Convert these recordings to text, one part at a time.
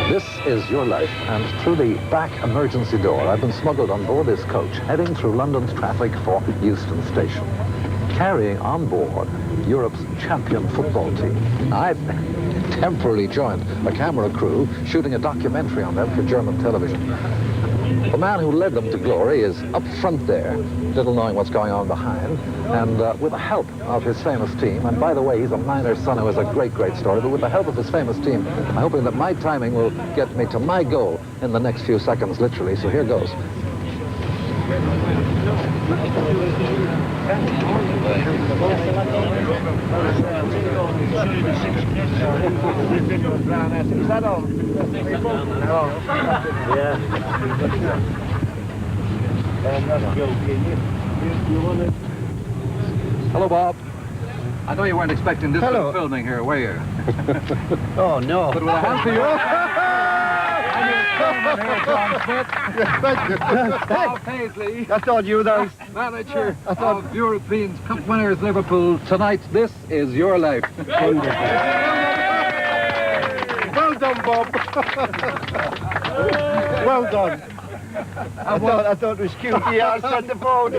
This is your life, and through the back emergency door, I've been smuggled on board this coach, heading through London's traffic for Euston Station, carrying on board Europe's champion football team. I've temporarily joined a camera crew shooting a documentary on them for German television. The man who led them to glory is up front there, little knowing what's going on behind, and with the help of his famous team, and by the way, he's a miner's son who has a great, great story, but with the help of his famous team, I'm hoping that my timing will get me to my goal in the next few seconds, literally, so here goes. Is that all? Yeah. Hello, Bob. I know you weren't expecting this sort of filming here, were you? Oh, no. But with a hand to you. Here, John Smith. Yes, thank you. Bob Paisley. I thought you were Manager of European Cup winners Liverpool. Tonight, this is your life. Well done, Bob. Well done. I thought it was cute. Yeah, I set the phone.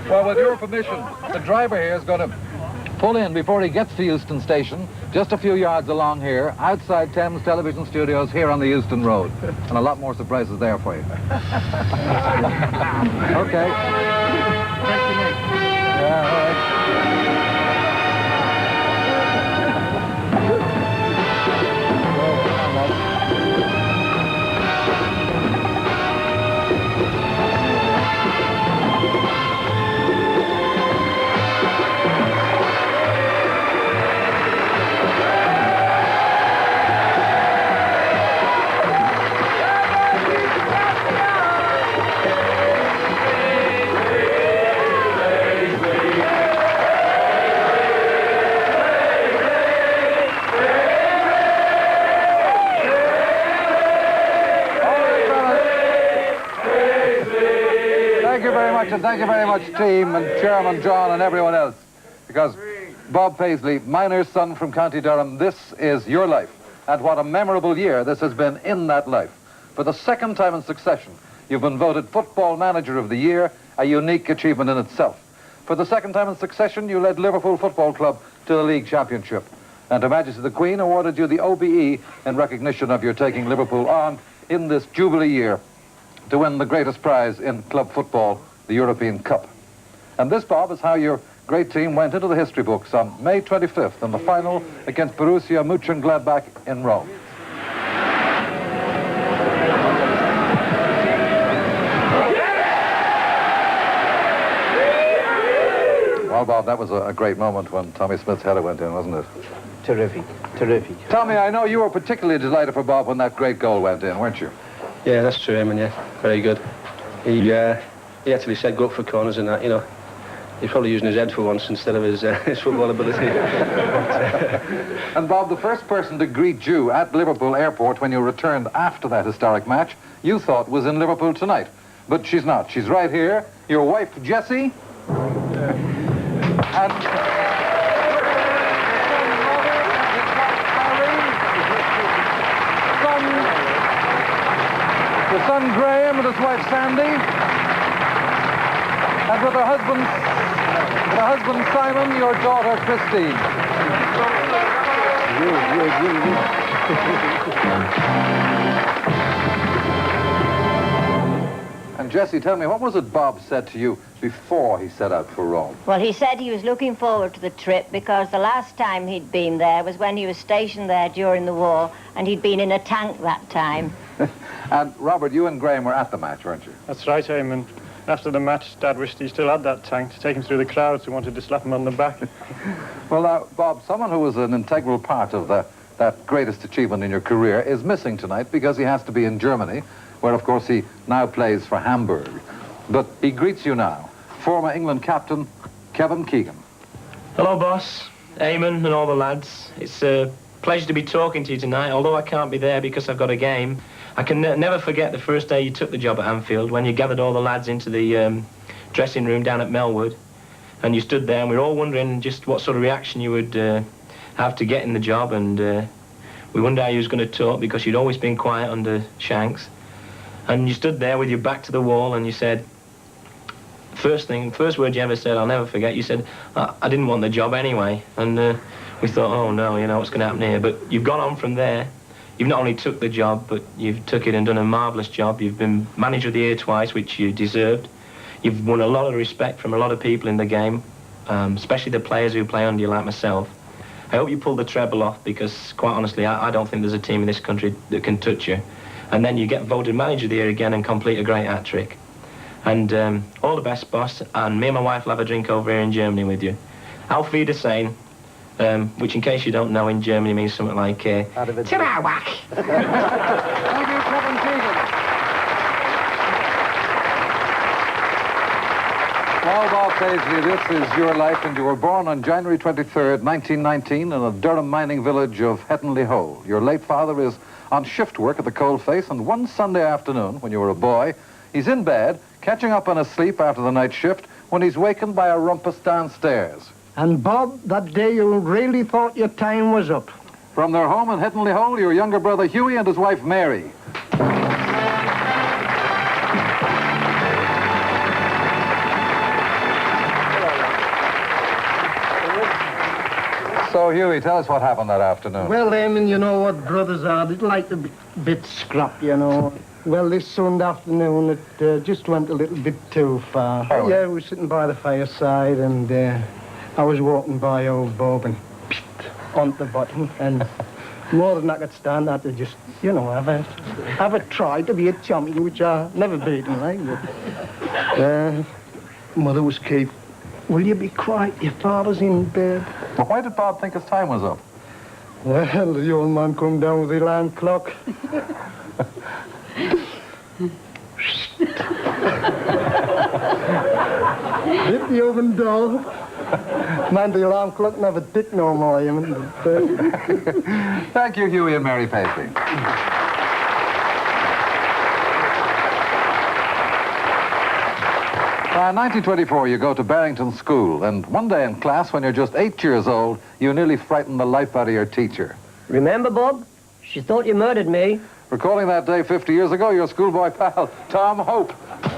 Well, with your permission, the driver here is going to pull in before he gets to Euston Station, just a few yards along here, outside Thames Television Studios here on the Euston Road. And a lot more surprises there for you. Okay. Yeah, all right. And thank you very much, team, and Chairman John and everyone else. Because Bob Paisley, miner's son from County Durham, this is your life. And what a memorable year this has been in that life. For the second time in succession, you've been voted Football Manager of the Year, a unique achievement in itself. For the second time in succession, you led Liverpool Football Club to the League Championship. And Her Majesty the Queen awarded you the OBE in recognition of your taking Liverpool on in this Jubilee year to win the greatest prize in club football, the European Cup. And this, Bob, is how your great team went into the history books on May 25th in the final against Borussia Mönchengladbach in Rome. Well, Bob, that was a great moment when Tommy Smith's header went in, wasn't it? Terrific, terrific. Tommy, I know you were particularly delighted for Bob when that great goal went in, weren't you? Yeah, that's true, Eamon, yeah. Very good. He actually said go up for corners and that, you know. He's probably using his head for once instead of his football ability. And Bob, the first person to greet you at Liverpool Airport when you returned after that historic match, you thought was in Liverpool tonight. But she's not. She's right here. Your wife, Jessie. And your son Graham and his wife Sandy. And with her husband Simon, your daughter Christine. And Jessie, tell me, what was it Bob said to you before he set out for Rome? Well, he said he was looking forward to the trip because the last time he'd been there was when he was stationed there during the war, and he'd been in a tank that time. And Robert, you and Graham were at the match, weren't you? That's right, Eamon. After the match, Dad wished he still had that tank to take him through the crowds who wanted to slap him on the back. Well, now, Bob, someone who was an integral part of that greatest achievement in your career is missing tonight because he has to be in Germany, where, of course, he now plays for Hamburg. But he greets you now, former England captain, Kevin Keegan. Hello, boss, Eamon and all the lads. It's a pleasure to be talking to you tonight, although I can't be there because I've got a game. I can never forget the first day you took the job at Anfield when you gathered all the lads into the dressing room down at Melwood, and you stood there and we were all wondering just what sort of reaction you would have to get in the job, and We wondered how you was going to talk because you'd always been quiet under Shanks. And you stood there with your back to the wall and you said, first word you ever said, I'll never forget, you said, I didn't want the job anyway. And we thought, oh no, you know, what's going to happen here? But you've gone on from there. You've not only took the job, but you've took it and done a marvellous job. You've been manager of the year twice, which you deserved. You've won a lot of respect from a lot of people in the game, especially the players who play under you like myself. I hope you pull the treble off because, quite honestly, I don't think there's a team in this country that can touch you. And then you get voted manager of the year again and complete a great hat-trick. And all the best, boss, and me and my wife will have a drink over here in Germany with you. Auf Wiedersehen, which, in case you don't know, in Germany means something like, Tirawak. Thank you, Kevin Keegan. Well, Bob Paisley, this is your life, and you were born on January 23rd, 1919, in a Durham mining village of Hetinley Hole. Your late father is on shift work at the coalface, and one Sunday afternoon, when you were a boy, he's in bed, catching up on his sleep after the night shift, when he's wakened by a rumpus downstairs. And Bob, that day you really thought your time was up. From their home in Hetinley Hole, your younger brother Hughie and his wife Mary. So, Hughie, tell us what happened that afternoon. Well, Eamon, you know what brothers are. They like a bit scrap, you know. Well, this Sunday afternoon, it just went a little bit too far. Oh, yeah, we were sitting by the fireside, and I was walking by old Bob and onto the bottom, and more than I could stand, I had to just, you know, have a try to be a champion, which I never beaten, right? But, Mother was keep. Will you be quiet? Your father's in bed. Well, why did Bob think his time was up? Well, the old man come down with the alarm clock. Hit the oven door. Man, the alarm clock never ticked no more, you mean. Thank you, Hughie and Mary Paisley. 1924, you go to Barrington School, and one day in class, when you're just 8 years old, you nearly frightened the life out of your teacher. Remember, Bob? She thought you murdered me. Recalling that day 50 years ago, your schoolboy pal, Tom Hope. But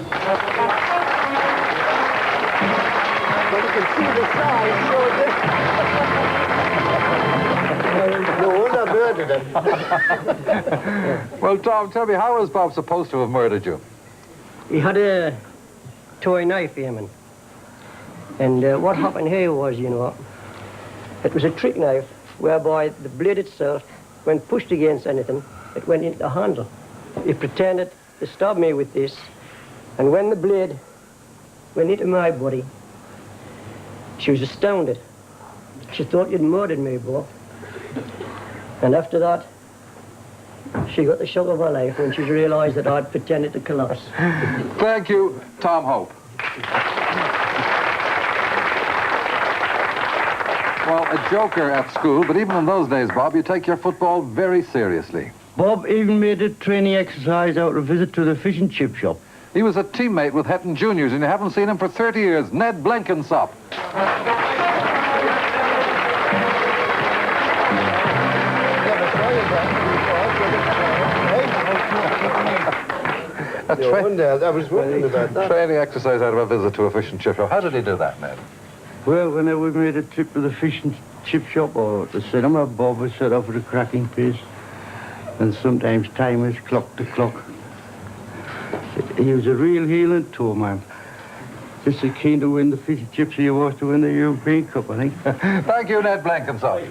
you can see the size, so no wonder I murdered him. Well, Tom, tell me, how was Bob supposed to have murdered you? He had a toy knife, Eamon. And what happened here was, you know, it was a trick knife whereby the blade itself, when pushed against anything, it went into the handle. He pretended to stab me with this, and when the blade went into my body, she was astounded. She thought you'd murdered me, Bob. And after that, she got the shock of her life when she realized that I'd pretended to collapse. Thank you, Tom Hope. Well, a joker at school, but even in those days, Bob, you take your football very seriously. Bob even made a training exercise out a visit to the fish and chip shop. He was a teammate with Hetton Juniors, and you haven't seen him for 30 years, Ned Blenkinsop. I was wondering about that. Training exercise out of a visit to a fish and chip shop. How did he do that, Ned? Well, whenever we made a trip to the fish and chip shop or the cinema, Bob was set off with a cracking pace. And sometimes time was clock to clock. He was a real healing tour man. Just as keen to win the fish and chips as he was to win the European Cup, I think. Thank you, Ned Blenkinsop.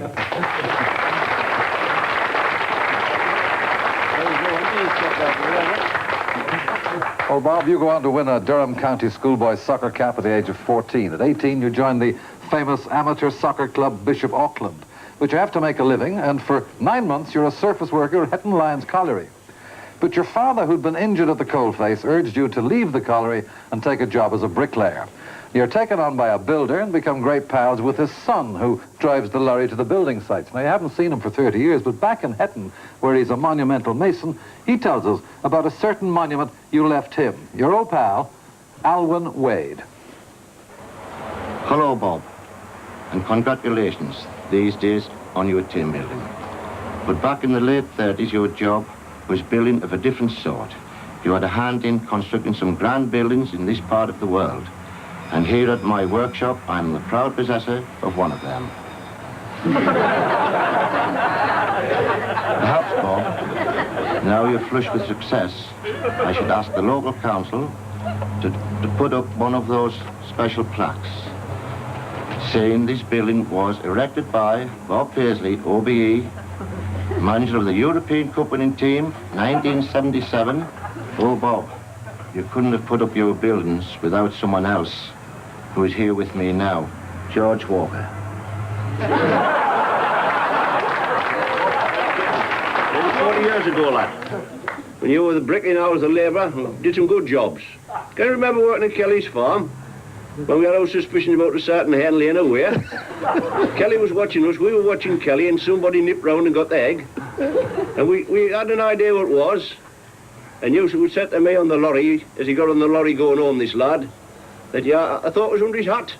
Well, Bob, you go on to win a Durham County schoolboy soccer cap at the age of 14. At 18, you joined the famous amateur soccer club Bishop Auckland, but you have to make a living, and for 9 months, you're a surface worker at Hetton Lyons Colliery. But your father, who'd been injured at the coalface, urged you to leave the colliery and take a job as a bricklayer. You're taken on by a builder and become great pals with his son, who drives the lorry to the building sites. Now, you haven't seen him for 30 years, but back in Hetton, where he's a monumental mason, he tells us about a certain monument you left him, your old pal, Alwyn Wade. Hello, Bob, and congratulations these days on your team building. But back in the late 30s, your job was building of a different sort. You had a hand in constructing some grand buildings in this part of the world. And here at my workshop, I'm the proud possessor of one of them. Perhaps, Bob, now you're flush with success, I should ask the local council to put up one of those special plaques saying this building was erected by Bob Paisley, OBE, manager of the European Cup winning team, 1977. Oh, Bob, you couldn't have put up your buildings without someone else who is here with me now, George Walker. 40 years ago, lad, when you were the bricking, I was the labourer, did some good jobs. Can you remember working at Kelly's farm? When we had our suspicions about a certain hen laying away. Kelly was watching us, we were watching Kelly, and somebody nipped round and got the egg. And we had an idea what it was. And you would said to me on the lorry, as he got on the lorry going home, this lad, that, yeah, I thought it was under his hat.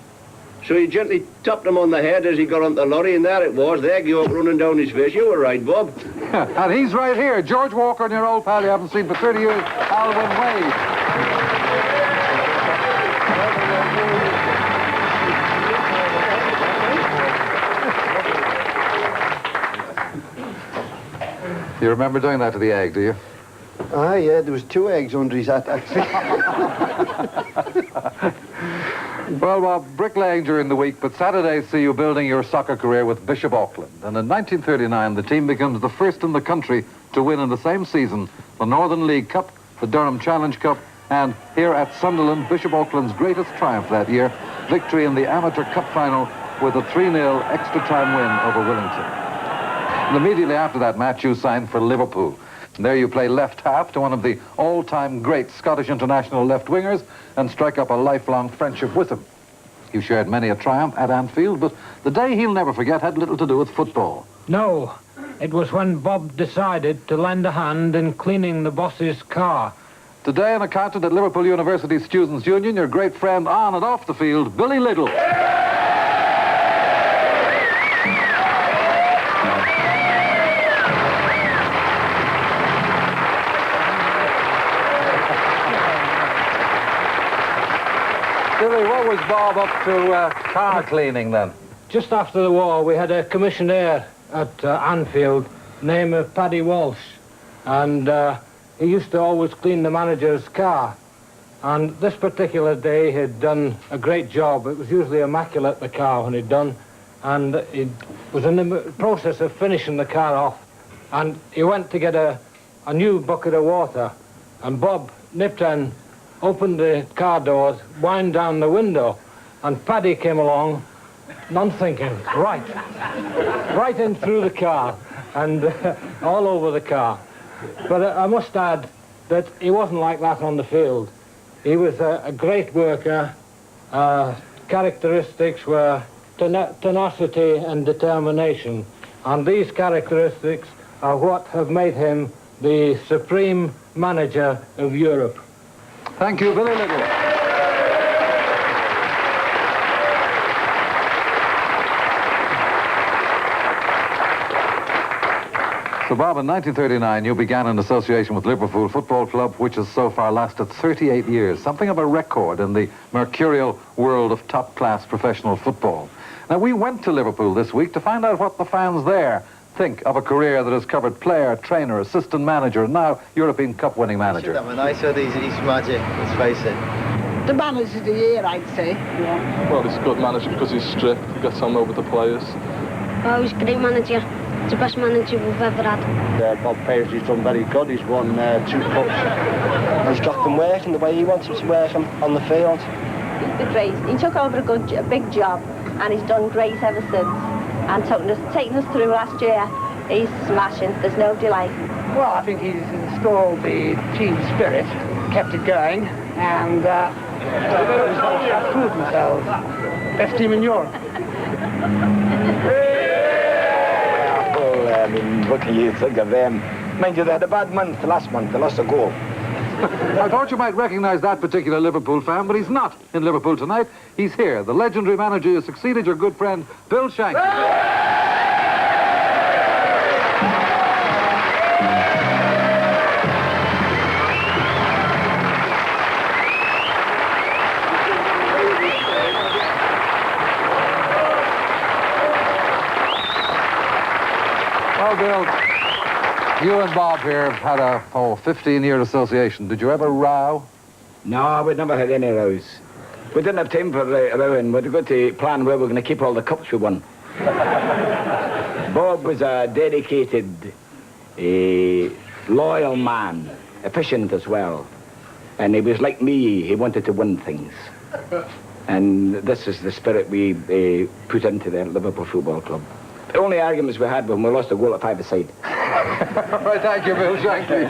So he gently tapped him on the head as he got on the lorry, and there it was, the egg yolk running down his face. You were right, Bob. And he's right here. George Walker and your old pal you haven't seen for 30 years, Alwyn Wade. You remember doing that to the egg, do you? Ah, yeah, there was 2 eggs under his hat, actually. Well, Bob, bricklaying during the week, but Saturdays see you building your soccer career with Bishop Auckland. And in 1939, the team becomes the first in the country to win in the same season the Northern League Cup, the Durham Challenge Cup, and here at Sunderland, Bishop Auckland's greatest triumph that year, victory in the Amateur Cup final with a 3-0 extra-time win over Wellington. And immediately after that match, you signed for Liverpool. And there you play left half to one of the all-time great Scottish international left-wingers and strike up a lifelong friendship with him. You shared many a triumph at Anfield, but the day he'll never forget had little to do with football. No, it was when Bob decided to lend a hand in cleaning the boss's car. Today, an accountant at Liverpool University Students' Union, your great friend on and off the field, Billy Little. Billy, what was Bob up to car cleaning then? Just after the war, we had a commissionaire at Anfield named Paddy Walsh, and he used to always clean the manager's car. And this particular day, he'd done a great job. It was usually immaculate, the car, when he'd done, and he was in the process of finishing the car off, and he went to get a new bucket of water, and Bob nipped in, opened the car doors, wind down the window, and Paddy came along, none thinking, right in through the car, and all over the car. But I must add that he wasn't like that on the field. He was a great worker. Characteristics were tenacity and determination, and these characteristics are what have made him the supreme manager of Europe. Thank you, Billy Little. So, Bob, in 1939, you began an association with Liverpool Football Club, which has so far lasted 38 years, something of a record in the mercurial world of top-class professional football. Now, we went to Liverpool this week to find out what the fans there think of a career that has covered player, trainer, assistant manager, and now European Cup-winning manager. I said he's magic, let's face it. The manager of the year, I'd say. Yeah. Well, he's a good manager because he's strict, he gets on well with the players. Oh, he's a great manager. It's the best manager we've ever had. Bob Paisley's done very good. He's won 2 cups. He's got them working the way he wants them to work on the field. He's been great. He took over a big job, and he's done great ever since. And taking us through last year, he's smashing. There's no delay. Well, I think he's installed the team spirit, kept it going, and he's proved themselves. Best team in Europe. What do you think of them? Mind you, they had a bad month last month. They lost a goal. I thought you might recognise that particular Liverpool fan, but he's not in Liverpool tonight. He's here, the legendary manager who succeeded your good friend, Bill Shank. Well, Bill, you and Bob here have had a 15-year association. Did you ever row? No, we'd never had any rows. We didn't have time for rowing. We'd got to plan where we're going to keep all the cups we won. Bob was a dedicated, loyal man, efficient as well. And he was like me, he wanted to win things. And this is the spirit we put into the Liverpool Football Club. The only arguments we had when we lost a goal at 5-a-side. Right, thank you, Bill Shankly.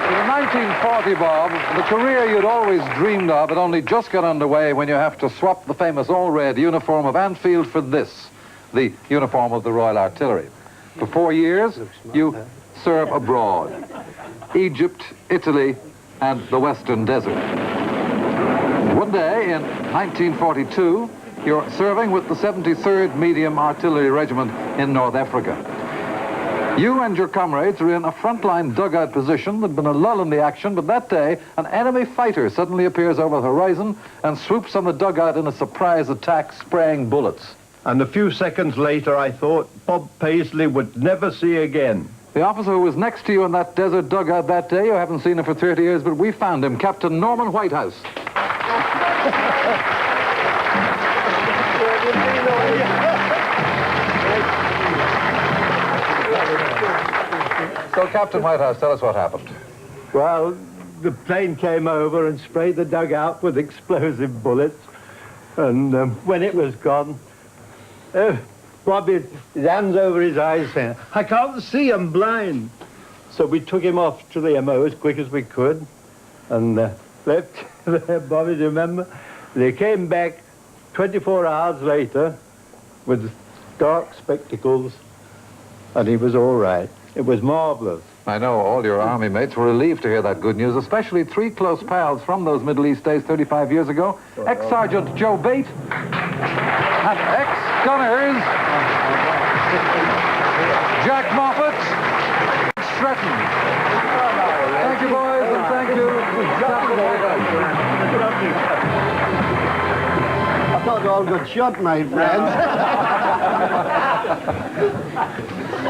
In 1940, Bob, the career you'd always dreamed of had only just got underway when you have to swap the famous all-red uniform of Anfield for this, the uniform of the Royal Artillery. For 4 years, you serve abroad. Egypt, Italy, and the Western Desert. One day in 1942, you're serving with the 73rd Medium Artillery Regiment in North Africa. You and your comrades are in a frontline dugout position. There'd been a lull in the action, but that day, an enemy fighter suddenly appears over the horizon and swoops on the dugout in a surprise attack, spraying bullets. And a few seconds later, I thought Bob Paisley would never see again. The officer who was next to you in that desert dugout that day, you haven't seen him for 30 years, but we found him, Captain Norman Whitehouse. So, Captain Whitehouse, tell us what happened. Well, the plane came over and sprayed the dugout with explosive bullets. And when it was gone, Bobby had his hands over his eyes saying, "I can't see, I'm blind." So we took him off to the MO as quick as we could and left there, Bobby, do you remember? They came back 24 hours later with dark spectacles and he was all right. It was marvelous. I know all your army mates were relieved to hear that good news, especially 3 close pals from those Middle East days 35 years ago. Ex-Sergeant Joe Bate and ex-gunners Jack Moffat, Stretton. Thank you, boys, and thank you. I thought you all got shot, my friends.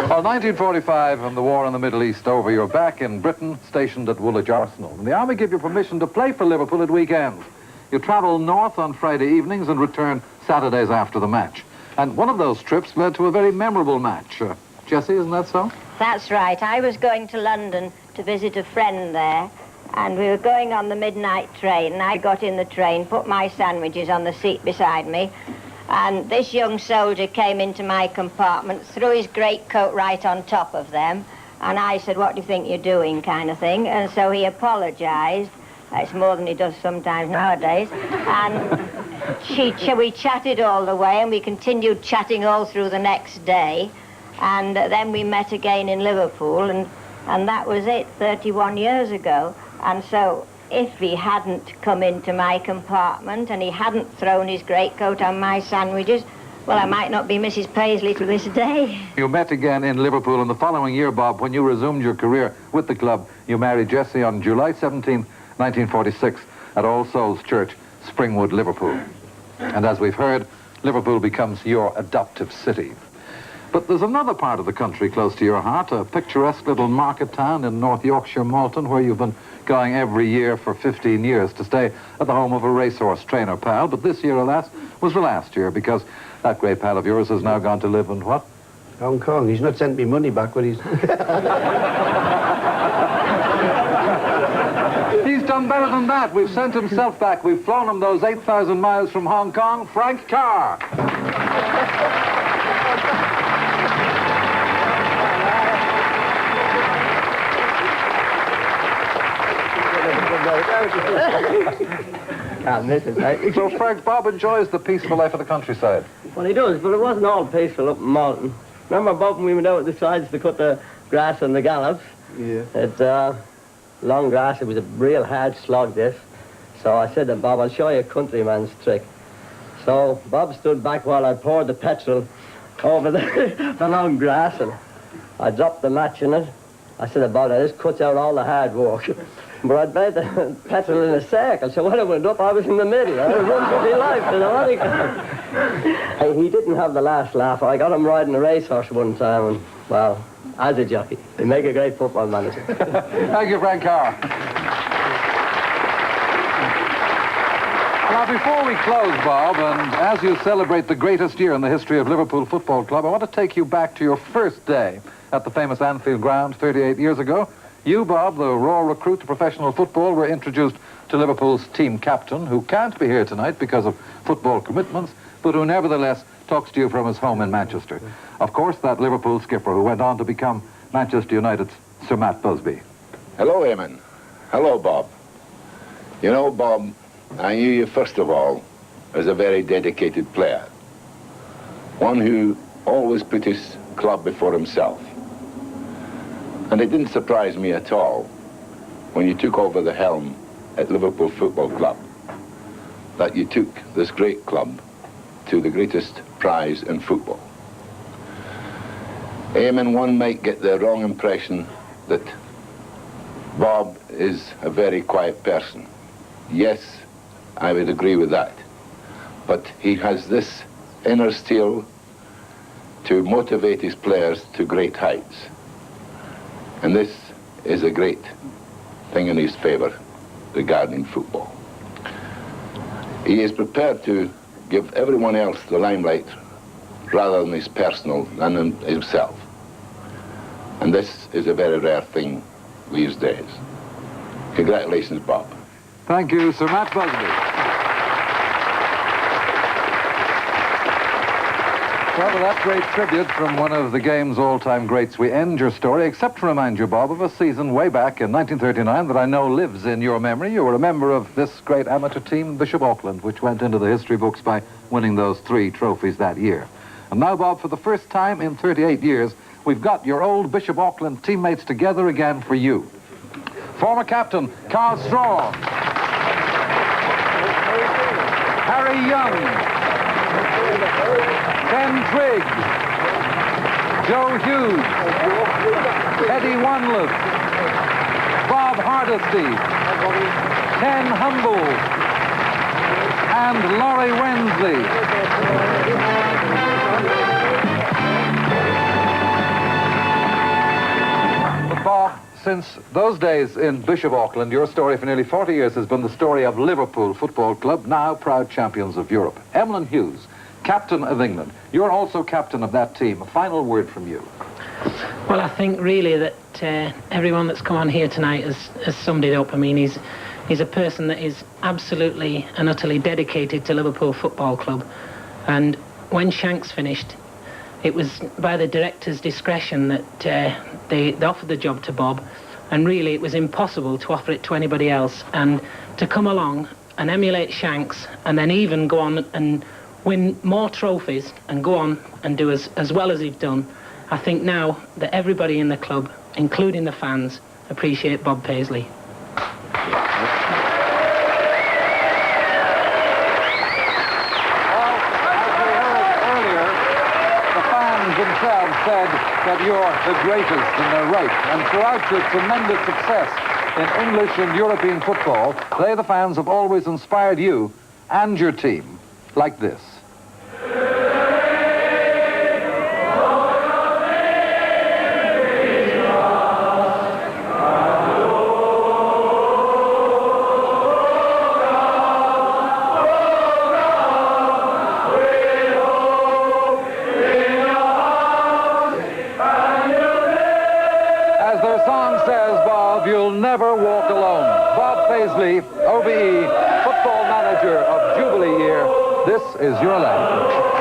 Well, 1945 and the war in the Middle East over, you're back in Britain, stationed at Woolwich Arsenal. And the Army give you permission to play for Liverpool at weekends. You travel north on Friday evenings and return Saturdays after the match. And one of those trips led to a very memorable match. Jessie, isn't that so? That's right. I was going to London to visit a friend there, and we were going on the midnight train, and I got in the train, put my sandwiches on the seat beside me, and this young soldier came into my compartment, threw his greatcoat right on top of them, and I said, "What do you think you're doing?" kind of thing. And so he apologized. It's more than he does sometimes nowadays. And we chatted all the way, and we continued chatting all through the next day. And then we met again in Liverpool, and that was it, 31 years ago. And so if he hadn't come into my compartment and he hadn't thrown his greatcoat on my sandwiches, well, I might not be Mrs. Paisley to this day. You met again in Liverpool, and the following year, Bob, when you resumed your career with the club, you married Jessie on July 17th, 1946, at All Souls Church, Springwood, Liverpool. And as we've heard, Liverpool becomes your adoptive city. But there's another part of the country close to your heart, a picturesque little market town in North Yorkshire, Malton, where you've been going every year for 15 years to stay at the home of a racehorse trainer pal. But this year, alas, was the last year, because that great pal of yours has now gone to live in what? Hong Kong. He's not sent me money back, but he's... He's done better than that. We've sent himself back. We've flown him those 8,000 miles from Hong Kong. Frank Carr. Can't miss it, eh? So, Frank, Bob enjoys the peaceful life of the countryside. Well, he does, but it wasn't all peaceful up in Malton. Remember, Bob, when we went out the sides to cut the grass on the gallops? Yeah. It's long grass. It was a real hard slog, this. So I said to Bob, "I'll show you a countryman's trick." So Bob stood back while I poured the petrol over the long grass, and I dropped the match in it. I said to Bob, "This cuts out all the hard work." But I'd bet the petrol in a circle, so when I went up, I was in the middle. I was running for my life, you know. He didn't have the last laugh. I got him riding a racehorse one time, and, well, as a jockey, he'd make a great football manager. Thank you, Frank Carr. Now, before we close, Bob, and as you celebrate the greatest year in the history of Liverpool Football Club, I want to take you back to your first day at the famous Anfield ground 38 years ago. You, Bob, the raw recruit to professional football, were introduced to Liverpool's team captain, who can't be here tonight because of football commitments, but who nevertheless talks to you from his home in Manchester. Of course, that Liverpool skipper who went on to become Manchester United's Sir Matt Busby. Hello, Eamon. Hello, Bob. You know, Bob, I knew you, first of all, as a very dedicated player. One who always put his club before himself. And it didn't surprise me at all when you took over the helm at Liverpool Football Club that you took this great club to the greatest prize in football. Eamon, one might get the wrong impression that Bob is a very quiet person. Yes, I would agree with that. But he has this inner steel to motivate his players to great heights. And this is a great thing in his favor regarding football. He is prepared to give everyone else the limelight rather than his personal than himself. And this is a very rare thing these days. Congratulations, Bob. Thank you, Sir Matt Busby. Well, with that great tribute from one of the game's all-time greats, we end your story, except to remind you, Bob, of a season way back in 1939 that I know lives in your memory. You were a member of this great amateur team, Bishop Auckland, which went into the history books by winning those 3 trophies that year. And now, Bob, for the first time in 38 years, we've got your old Bishop Auckland teammates together again for you. Former captain Carl Straw, Harry Young, Ken Trigg, Joe Hughes, Eddie Wanless, Bob Hardesty, Ken Humble, and Laurie Wensley. But Bob, since those days in Bishop Auckland, your story for nearly 40 years has been the story of Liverpool Football Club, now proud champions of Europe. Emlyn Hughes, captain of England. You're also captain of that team. A final word from you. Well, I think really that everyone that's come on here tonight has summed it up. I mean, he's a person that is absolutely and utterly dedicated to Liverpool Football Club. And when Shanks finished, it was by the director's discretion that they offered the job to Bob. And really, it was impossible to offer it to anybody else. And to come along and emulate Shanks and then even go on and win more trophies and go on and do as well as he's done, I think now that everybody in the club, including the fans, appreciate Bob Paisley. Themselves said that you're the greatest, and they're right. And throughout your tremendous success in English and European football, they, the fans, have always inspired you and your team like this. You'll never walk alone. Bob Paisley, OBE, football manager of Jubilee year. This is your life.